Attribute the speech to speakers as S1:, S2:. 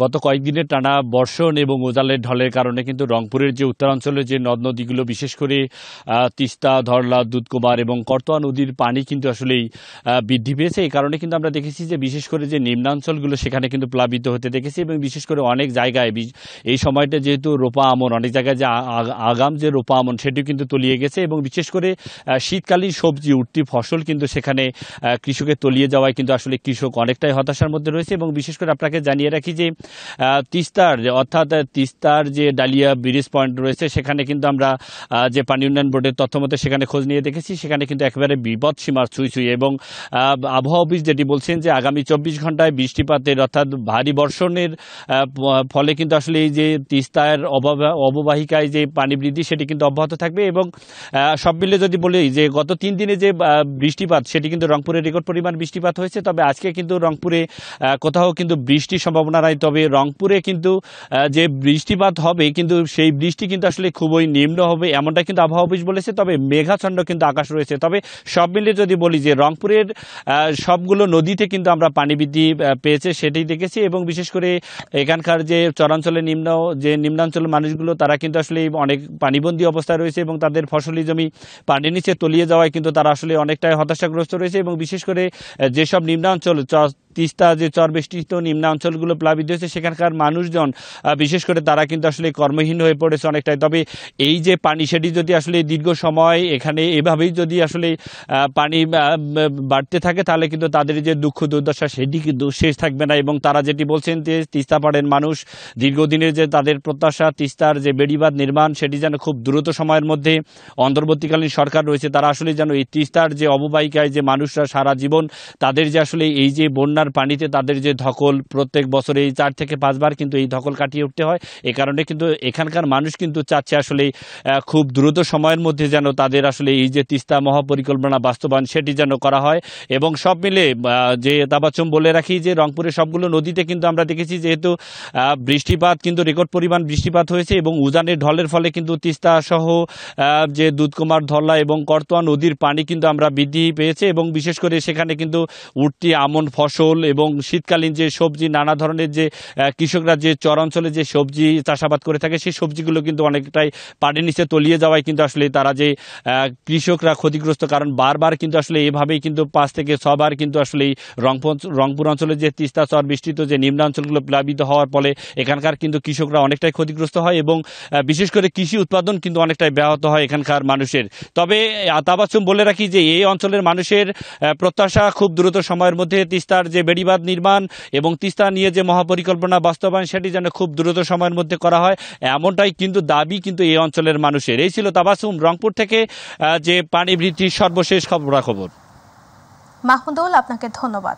S1: গত কয়েকদিনের টানা বর্ষণ এবং উজানের ঢলের কারণে কিন্তু রংপুরের যে উত্তরাঞ্চলের যে নদ নদীগুলো, বিশেষ করে তিস্তা, ধরলা, দুধকুমার এবং করতোয়া নদীর পানি কিন্তু আসলেই বৃদ্ধি পেয়েছে। এই কারণে কিন্তু আমরা দেখেছি যে বিশেষ করে যে নিম্নাঞ্চলগুলো সেখানে কিন্তু প্লাবিত হতে দেখেছি এবং বিশেষ করে অনেক জায়গায় এই সময়টা যেহেতু রোপা আমন, অনেক জায়গায় যে আগাম যে রোপা আমন সেটিও কিন্তু তলিয়ে গেছে এবং বিশেষ করে শীতকালীন সবজি উঠতি ফসল কিন্তু সেখানে কৃষকের তলিয়ে যাওয়ায় কিন্তু আসলে কৃষক অনেকটাই হতাশার মধ্যে রয়েছে। এবং বিশেষ করে আপনাকে জানিয়ে রাখি যে তিস্তার যে ডালিয়া ব্রিজ পয়েন্ট রয়েছে সেখানে কিন্তু আমরা যে পানি উন্নয়ন বোর্ডের তথ্য মতে সেখানে খোঁজ নিয়ে দেখেছি, সেখানে কিন্তু একেবারে বিপদ সীমার ছুঁই এবং আবহাওয়া অফিস যেটি বলছেন যে আগামী 24 ঘন্টায় বৃষ্টিপাতের অর্থাৎ ভারী বর্ষণের ফলে কিন্তু আসলে এই যে তিস্তার অববাহিকায় যে পানি বৃদ্ধি সেটি কিন্তু অব্যাহত থাকবে। এবং সব মিলে যদি বলি যে গত 3 দিনে যে বৃষ্টিপাত সেটি কিন্তু রংপুরে রেকর্ড পরিমাণ বৃষ্টিপাত হয়েছে, তবে আজকে কিন্তু রংপুরে কোথাও কিন্তু বৃষ্টির সম্ভাবনা নাই। তবে রংপুরে কিন্তু যে বৃষ্টিপাত হবে কিন্তু সেই বৃষ্টি কিন্তু আসলে খুবই নিম্ন হবে এমনটা কিন্তু আবহাওয়া অফিস বলেছে, তবে মেঘাচ্ছন্ন কিন্তু আকাশ রয়েছে। তবে সব মিলিয়ে যদি বলি যে রংপুরের সবগুলো নদীতে কিন্তু আমরা পানি বৃদ্ধি পেয়েছে সেটাই দেখেছি এবং বিশেষ করে এখানকার যে চরাঞ্চলের নিম্নাঞ্চলের মানুষগুলো তারা কিন্তু আসলে অনেক পানিবন্দী অবস্থায় রয়েছে এবং তাদের ফসলি জমি পানির নিচে তলিয়ে যাওয়ায় কিন্তু তারা আসলে অনেকটাই হতাশাগ্রস্ত রয়েছে। এবং বিশেষ করে যেসব নিম্নাঞ্চল তিস্তা যে চরবেষ্টিত নিম্নাঞ্চলগুলো প্লাবিত হয়েছে সেখানকার মানুষজন বিশেষ করে তারা কিন্তু আসলে কর্মহীন হয়ে পড়েছে অনেকটাই। তবে এই যে পানি সেটি যদি আসলে দীর্ঘ সময় এখানে এভাবেই যদি আসলে পানি বাড়তে থাকে তাহলে কিন্তু তাদের যে দুঃখ দুর্দশা সেটি কিন্তু শেষ থাকবে না। এবং তারা যেটি বলছেন যে তিস্তা পাড়ের মানুষ দীর্ঘদিনের যে তাদের প্রত্যাশা তিস্তার যে বেড়িবাঁধ নির্মাণ সেটি যেন খুব দ্রুত সময়ের মধ্যে, অন্তর্বর্তীকালীন সরকার রয়েছে তারা আসলে যেন এই তিস্তার যে অববাহিকায় যে মানুষরা সারা জীবন তাদের যে আসলে এই যে বন্যার পানিতে তাদের যে ধকল প্রত্যেক বছরে 4 থেকে 5 বার কিন্তু এই ধকল কাটিয়ে উঠতে হয়, এই কারণে কিন্তু এখানকার মানুষ কিন্তু চাচ্ছে আসলে খুব দ্রুত সময়ের মধ্যে যেন তাদের আসলে এই যে তিস্তা মহাপরিকল্পনা বাস্তবায়ন সেটি যেন করা হয়। এবং সব মিলে যে তাবাচ্চুম বলে রাখি যে রংপুরের সবগুলো নদীতে কিন্তু আমরা দেখেছি যেহেতু বৃষ্টিপাত কিন্তু রেকর্ড পরিমাণ বৃষ্টিপাত হয়েছে এবং উজানের ঢলের ফলে কিন্তু তিস্তা সহ যে দুধকুমার, ধরলা এবং করতোয়া নদীর পানি কিন্তু আমরা বৃদ্ধি পেয়েছে এবং বিশেষ করে সেখানে কিন্তু উঠতি আমন ফসল এবং শীতকালীন যে সবজি নানা ধরনের যে কৃষকরা যে চরাঞ্চলে যে সবজি চাষাবাদ করে থাকে সেই সবজিগুলো কিন্তু অনেকটাই পানির নিচে তলিয়ে যাওয়ায় কিন্তু আসলে তারা যে কৃষকরা ক্ষতিগ্রস্ত, কারণ বারবার কিন্তু আসলে এভাবেই কিন্তু 5 থেকে 6 বার কিন্তু আসলে রংপুর অঞ্চলের যে তিস্তা চর বৃষ্টিত যে নিম্নাঞ্চলগুলো প্লাবিত হওয়ার ফলে এখানকার কিন্তু কৃষকরা অনেকটাই ক্ষতিগ্রস্ত হয় এবং বিশেষ করে কৃষি উৎপাদন কিন্তু অনেকটাই ব্যাহত হয় এখানকার মানুষের। তবে তাবাচ্চুম বলে রাখি যে এই অঞ্চলের মানুষের প্রত্যাশা খুব দ্রুত সময়ের মধ্যে তিস্তার যে বেড়িবাঁধ নির্মাণ এবং তিস্তা নিয়ে যে মহাপরিকল্পনা বাস্তবায়ন সেটি যেন খুব দ্রুত সময়ের মধ্যে করা হয় এমনটাই কিন্তু দাবি কিন্তু এই অঞ্চলের মানুষের। এই ছিল তাবাচ্চুম রংপুর থেকে যে পানি বৃদ্ধির সর্বশেষ খবরাখবর।
S2: মাহমুদুল, আপনাকে ধন্যবাদ।